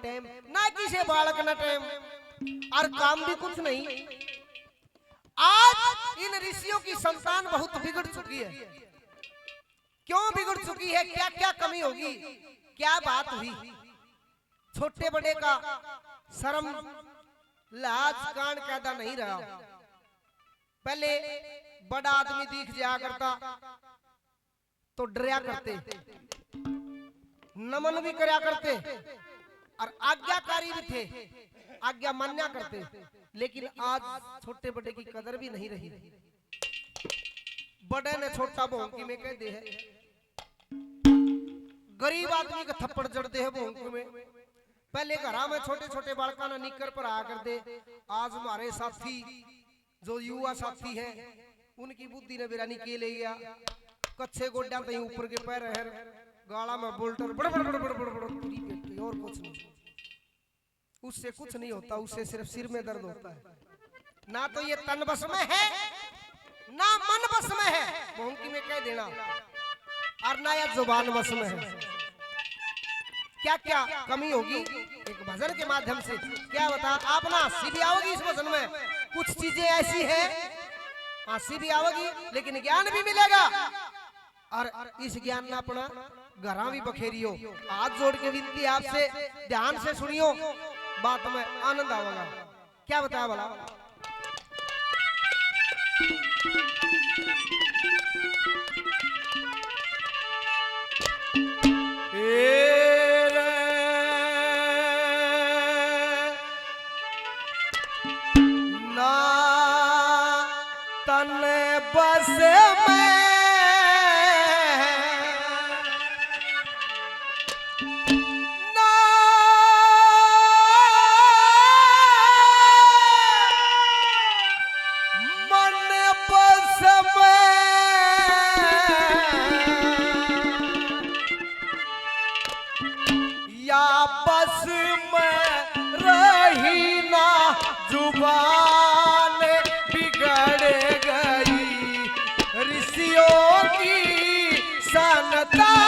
Time ना, किसी बालक न टाइम, और काम भी कुछ नहीं। आज इन ऋषियों की संतान बहुत बिगड़ चुकी है। क्यों बिगड़ चुकी है? क्या क्या कमी होगी? क्या बात हुई? छोटे बड़े का शर्म लाज कान कायदा नहीं रहा। पहले बड़ा आदमी दिख जाया करता तो डरा करते, नमन भी करया करते और आज्ञाकारी भी थे, आज्ञा मान्या करते। लेकिन आज छोटे बड़े की कदर भी नहीं रही। बड़े ने छोटा भोंकी में कह दे है, गरीब आदमी का थप्पड़ जड़ दे है भोंकी में। पहले घरा में छोटे छोटे बालका ने निकर पर आ कर दे। आज हमारे साथी जो युवा साथी है उनकी बुद्धि ने बिरानी के ले गया। कच्चे गोड्या तई ऊपर के पैर है, गाला में बोल्टर बड़ बड़ बड़ बड़ बड़ बड़ पूरी पेटी, और कुछ नहीं। उससे कुछ नहीं होता, उससे सिर्फ सिर में दर्द होता है। ना तो ये तन बस में है ना मन बस में है, भोंकी में कह देना, और ना या जुबान बस में है। क्या क्या कमी होगी? एक भजन के माध्यम से क्या बता आप ना हंसी भी आओगी इस भजन में। कुछ चीजें ऐसी है हंसी भी आओगी लेकिन ज्ञान भी मिलेगा, और इस ज्ञान ना अपना घरा भी बखेरियो। हाथ जोड़ के विनती आपसे, ध्यान से सुनियो, बात में आनंद आवेगा। क्या बताया भला? ना तन बस में ना मन बस में, या बस में रही ना जुबान बिगड़ गई ऋषियों की संतान।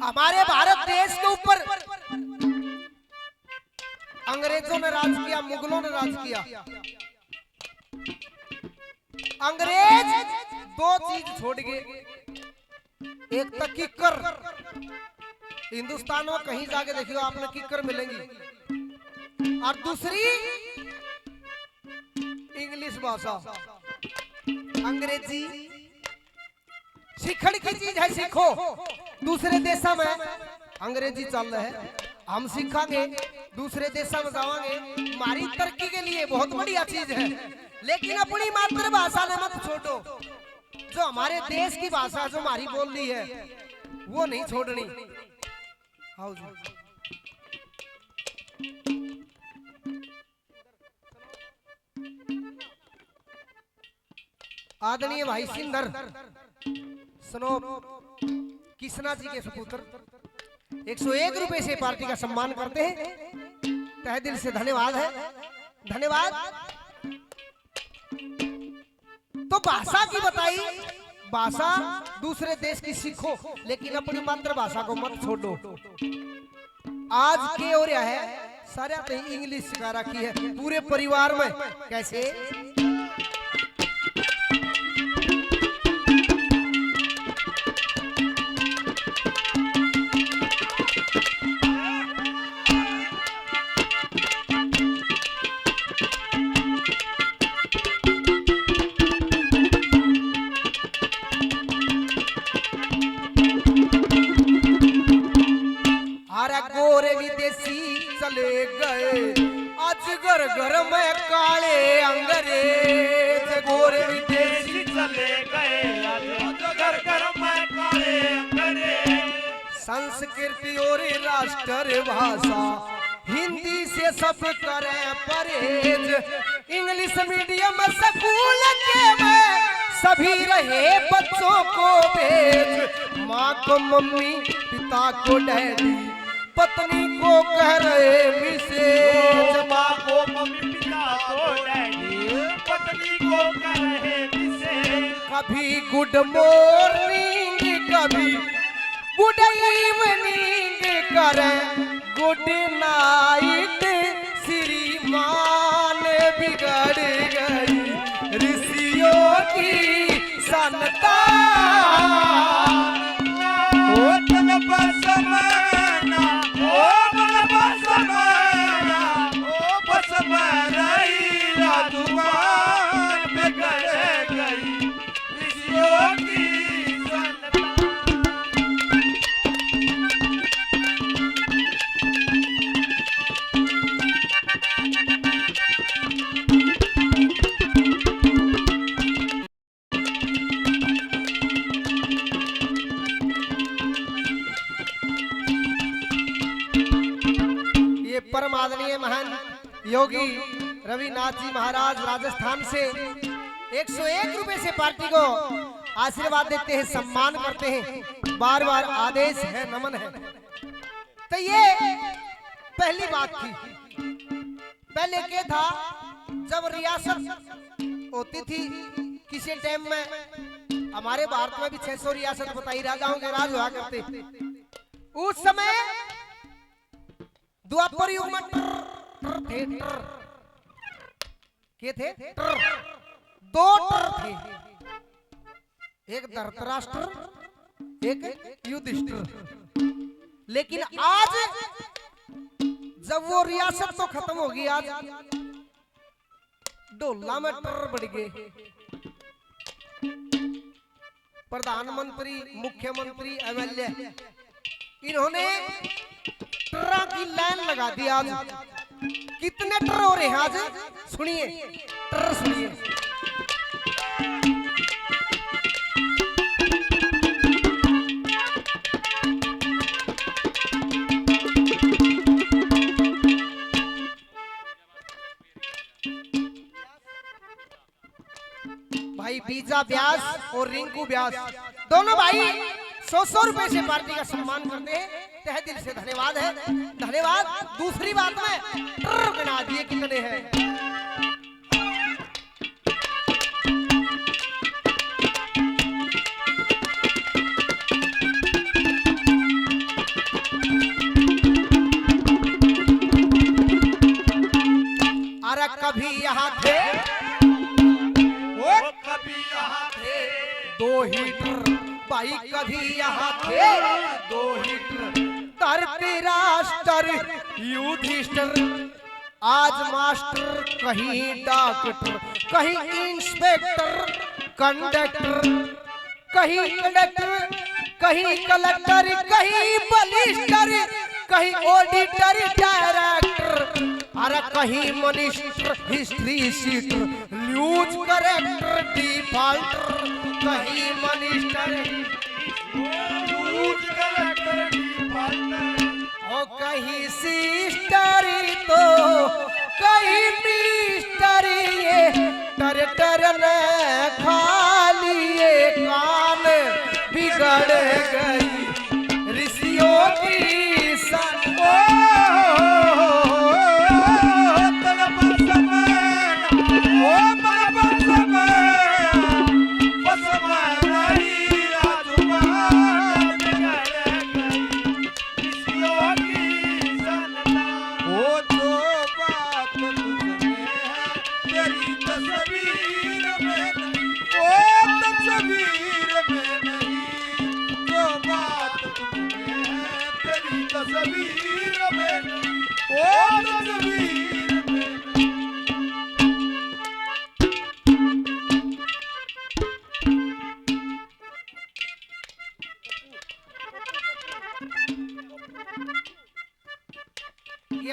हमारे भारत देश के ऊपर अंग्रेजों ने राज किया, मुगलों ने राज किया। अंग्रेज दो चीज छोड़ गए, एक तो किक्कर। हिंदुस्तान में कहीं जाके देखियो आपने किक्कर मिलेंगी, और दूसरी इंग्लिश भाषा, अंग्रेजी। सीखने की चीज है, सीखो। दूसरे देशों में अंग्रेजी चल रहा है, हम सीखेंगे, दूसरे देशों में जाएंगे। हमारी तरक्की के लिए बहुत बढ़िया चीज है, लेकिन अपनी मातृभाषा ने मत छोड़ो। जो हमारे देश की भाषा, जो हमारी बोली है, वो नहीं छोड़नी। आओ जी। आदरणीय भाई सिंधर सुनो, किसना जी के सुपुत्र 101 रुपए से पार्टी का सम्मान करते हैं। तहे दिल से धन्यवाद है, धन्यवाद। तो भाषा की बताई, भाषा दूसरे देश की सीखो, लेकिन अपनी मातृभाषा को मत छोड़ो। आज के हो रहा है सारा इंग्लिश सिखा रखी है पूरे परिवार में। कैसे? चले गए, अजगर घर में काले अंग्रेज, गोरे विदेशी चले गए, अजगर घर में काले अंग्रेज। संस्कृति और राष्ट्र भाषा हिंदी से सब करें परहेज, इंग्लिश मीडियम स्कूल के में सभी रहे बच्चों को भेज, माँ को मम्मी पिता को डैडी पत्नी को कह रहे मिसेज, माँ को मम्मी पिता को डैडी पत्नी को कह रहे मिसेज। कभी गुड मॉर्निंग कभी गुड इवनिंग करें गुड नाइट, श्रीमान बिगड़ गई ऋषियों की संतान। ओ तन बसमना, ओ मन बसमना, ओ बसमना ही राजुबान बिगड़ गई ऋषियों की संतान। परम आदरणीय महान योगी रविनाथ जी महाराज राजस्थान से 101 रुपए से पार्टी को आशीर्वाद देते हैं, सम्मान करते हैं, बार बार आदेश है, नमन है। तो ये पहली बात थी। पहले क्या था, जब रियासत होती थी किसी टाइम में, हमारे भारत में भी 600 रियासत बताई, राजाओं के राज हुआ करते, उस समय द्वापर युग में थे, के थे दो थे, एक धृतराष्ट्र एक युधिष्ठिर। लेकिन आज जब वो रियासत तो खत्म होगी, आज डोला में टर बढ़ गए, प्रधानमंत्री मुख्यमंत्री एमएलए इन्होंने ट्रा की लाइन लगा दी। आज कितने ट्र हो रहे हैं आज, सुनिए ट्र सुनिए। भाई बीजा व्यास और रिंकू व्यास दोनों भाई 100 रुपए से पार्टी का सम्मान करते हैं, तहे दिल से धन्यवाद है, धन्यवाद। दूसरी बात में गिना दिए कितने हैं। अरे कभी यहाँ थे, वो कभी यहाँ थे दो हीटर भाई, कभी यहाँ थे दो हीटर, धृतराष्ट्र युधिष्ठिर, आज मास्टर कहीं डॉक्टर कहीं इंस्पेक्टर कंडक्टर, कहीं कंडक्टर कहीं कलेक्टर कहीं बलिस्टर कहीं ऑडिटर डायरेक्टर, अरे कहीं minister history sheeter news character defaulter, कहीं मिनिस्टर न्यूज कलेक्टर डिफॉल्टर, और कहीं सिस्टर तो कहीं मिस्टर, ये टर ने खा लिए कान बिगड़ गई ऋषियों की सन।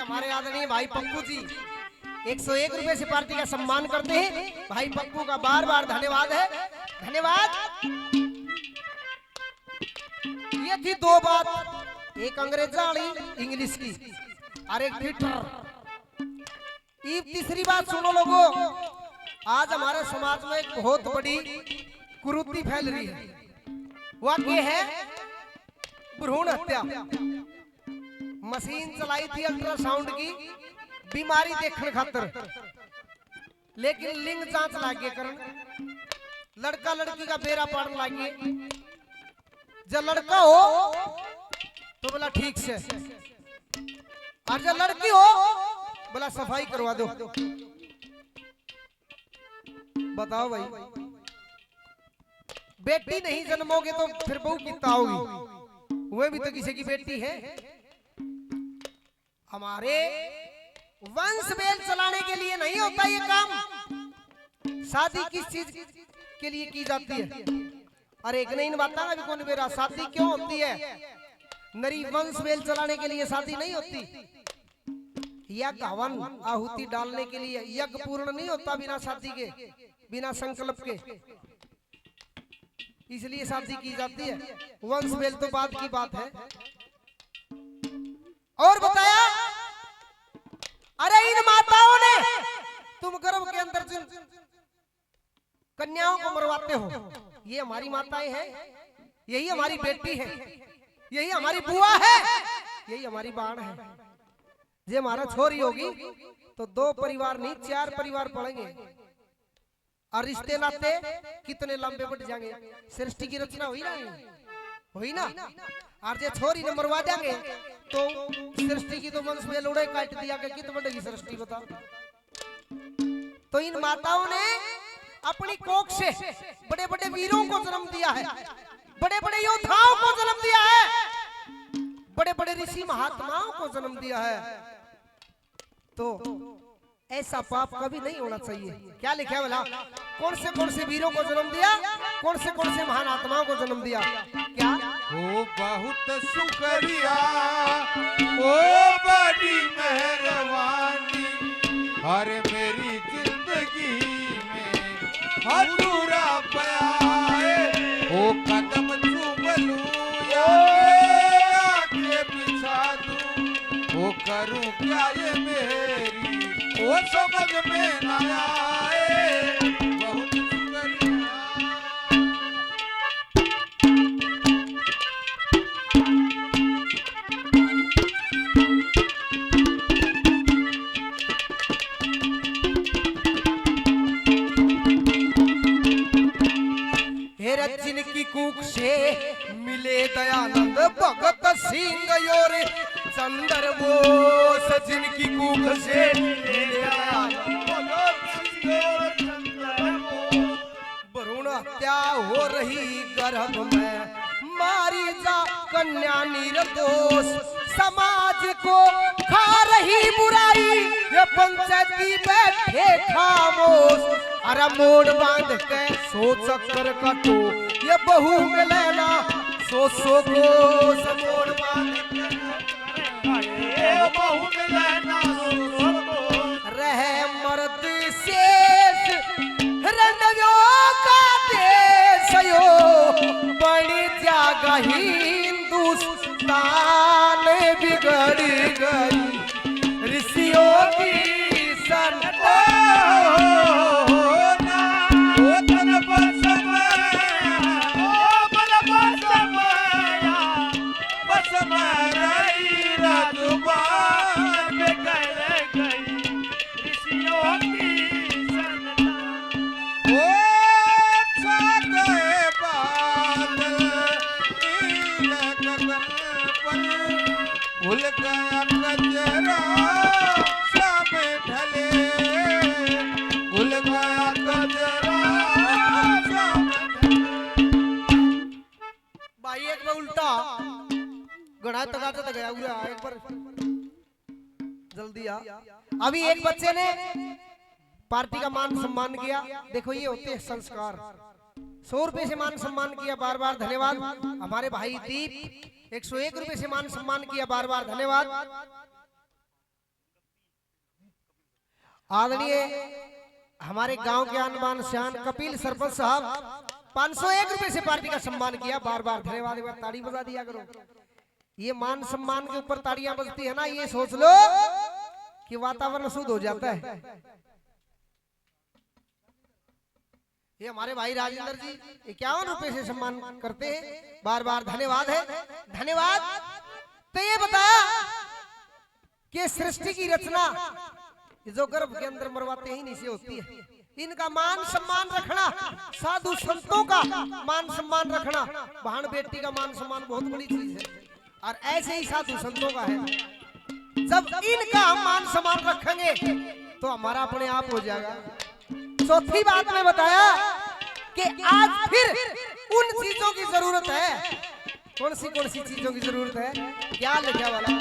हमारे आदरणीय भाई पप्पू जी 101 रुपए से पार्टी का सम्मान करते हैं। भाई पप्पू का बार बार धन्यवाद है। धन्यवाद। ये थी दो बात, एक अंग्रेजी इंग्लिश की और एक थिएटर। ये तीसरी बात सुनो लोगों, आज हमारे समाज में एक बहुत बड़ी कुरीति फैल रही है। वह ये है भ्रूण हत्या। मशीन चलाई थी अल्ट्रासाउंड की बीमारी देखने खातर, लेकिन लिंग जांच लागे करन लड़का लड़की का बेरा पाड़न लागे। जब लड़का हो तो बोला ठीक से, और जब लड़की हो बोला सफाई करवा दो। बताओ भाई, बेटी नहीं जन्मोगे तो फिर बहू कितना होगी? वह भी तो किसी की बेटी है। हमारे वंश बेल चलाने के लिए नहीं होता ये काम। शादी किस चीज के लिए की जाती है? अरे एक नहीं बताना अभी कौन मेरा शादी क्यों होती है? नरी वंश बेल चलाने के लिए शादी नहीं होती। यज्ञ हवन आहुति डालने के लिए यज्ञ पूर्ण नहीं होता बिना शादी के, बिना संकल्प के, इसलिए शादी की जाती है। वंश बेल तो बाद की बात है। और बताया, अरे इन माताओं ने तुम गर्भ के अंदर जिन कन्याओं को मरवाते हो, ये हमारी माताएं हैं, यही हमारी बेटी है, यही हमारी बुआ है, यही हमारी बाण है। ये हमारा छोरी होगी तो 2 परिवार नहीं 4 परिवार पड़ेंगे, और रिश्ते नाते कितने लंबे बढ़ जाएंगे। सृष्टि की रचना हुई ना, हुई ना। और जे छोरी ने मरवा देंगे तो सृष्टि की तो वंश में लोड़े काट दिया कि कितनी बढ़ेगी सृष्टि, बता। तो इन माताओं ने अपनी कोख से बड़े बड़े वीरों को जन्म दिया है, बड़े बड़े योद्धाओं को जन्म दिया है, बड़े बड़े ऋषि महात्माओं को जन्म दिया है। तो ऐसा पाप कभी नहीं होना चाहिए। क्या लिखा है बोला? कौन से वीरों को जन्म दिया, कौन से महान आत्माओं को जन्म दिया? क्या ओ बहुत शुक्रिया, ओ बड़ी मेहरबानी, हर मेरी जिंदगी में अधूरा पाए। ओ कदम चूम लूं या आंखें बिछा दूं, ओ करूं क्या ये मेरी वो समझ में ना आए। बहुत शुक्रिया। जिनकी कूक से मिले दयानंद भगत सिंह और चंद्र बोस, जिनकी कूक से मिले दयानंद भगत सिंह और चंद्र बोस। भ्रूण हत्या हो रही गर्भ में, मारी जा कन्या निर्दोष, समाज को खा रही बुराई, ये पंचायती बैठे खामोश। अरे मोड़ बांध के सो चक्कर कटो, ये बहू में लेना 100 कोस। मोड़ बांध के बहू में लेना 100 कोस। रहे मर्द शेष रणवियों का देश यो, बड़ी जागा हिंदुस्तान बिगड़ गई ऋषियों की संतान। भूल गया कचरा सामे ढले, भूल गया कचरा सामे ढले। भाई एक बार उल्टा गड़ा तक गया हुआ, एक बार जल्दी आ। अभी एक बच्चे ने पार्टी का मान सम्मान किया। देखो ये होते हैं संस्कार। 100 रुपए से मान सम्मान किया, बार बार धन्यवाद। हमारे भाई दीप 101 रुपए से मान सम्मान किया, बार बार धन्यवाद। आदरणीय हमारे गांव के आन बान शान कपिल सरपंच साहब 501 रुपए से पार्टी का सम्मान किया। बार बार धन्यवाद, एक बार ताड़ी बजा दिया करो। ये मान सम्मान के ऊपर ताड़ियां बजती है ना, ये सोच लो कि वातावरण शुद्ध हो जाता है। ये हमारे भाई राजेंद्र जी 51 रुपए से सम्मान करते हैं। बार बार धन्यवाद है, धन्यवाद। तो ये बता कि सृष्टि की रचना जो गर्भ के अंदर मरवाते ही नहीं से होती है। इनका मान सम्मान रखना, साधु संतों का मान सम्मान रखना, बहन बेटी का मान सम्मान बहुत बड़ी चीज है। और ऐसे ही साधु संतों का है। जब इनका हम मान सम्मान रखेंगे तो हमारा अपने आप हो जाएगा। चौथी बात में बताया कि आज फिर उन चीजों की जरूरत है। कौन सी चीजों की जरूरत है? क्या लिखा वाला?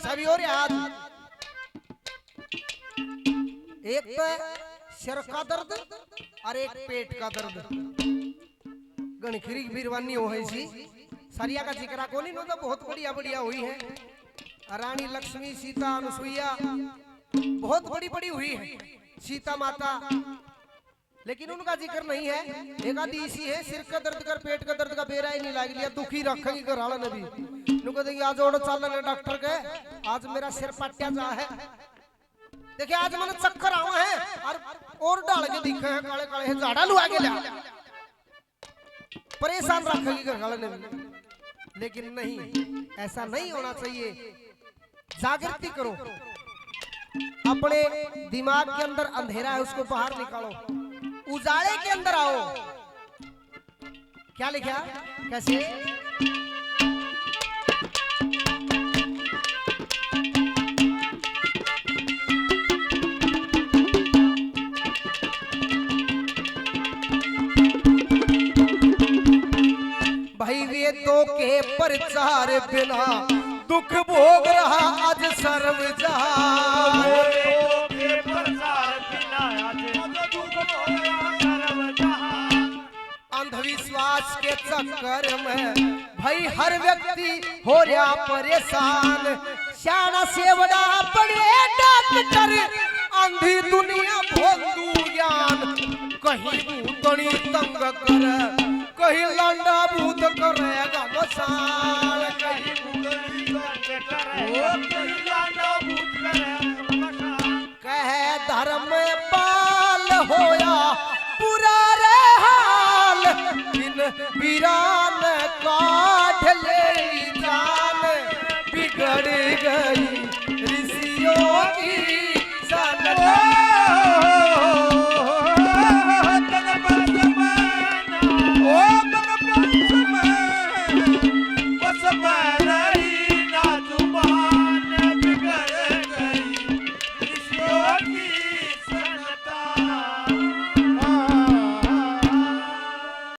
सभी हो रहे आज एक तो सिर का दर्द और एक पेट का दर्द। गणखीरी बीरवानी हो है सी सरिया का जिक्र को नहीं, तो बहुत बढ़िया बढ़िया हुई है। रानी लक्ष्मी, सीता, अनुसुईया बहुत बड़ी बड़ी हुई है, सीता माता, लेकिन उनका जिक्र नहीं है। एक आदि इसी है, सिर का दर्द कर पेट का दर्द का बेरा ही नहीं लाग लिया, दुखी रखेगी घर वाला ने भी नुको देखिए आज ओढ़ चल रहे डॉक्टर के, आज मेरा सिर पट्टिया जा है। देखिए आज मैंने चक्कर आवा है और डाल के दिखे हैं काले काले है, झाड़ा लुआ के लिया, परेशान रखेगी घर वाले ने भी। लेकिन नहीं, ऐसा नहीं होना चाहिए। जागृति करो, अपने दिमाग के अंदर अंधेरा है उसको बाहर निकालो, उजाले के अंदर आओ। क्या लिखा? कैसे? भाई वेदों के प्रचार बिना दुख भोग रहा आज सर्व जहां। वेदों के प्रचार बिना आज दुख भोग रहा सर्व जहां। अंधविश्वास के चक्कर में भाई हर व्यक्ति हो रहा परेशान। श्याना सेवड़ा बड़े डॉक्टर, अंधी दुनिया भोंदू ज्ञान। कहीं भूतनी तंग कर, कहीं लंडा भूत करेगा मसाल। कहीं भूतनी तंग करे, कहीं लंडा भूत करेगा मसाल। कह धर्म पाल होया पूरा रे हाल, इन वीरान काढ़ ले जान। बिगड़ गई ऋषियों की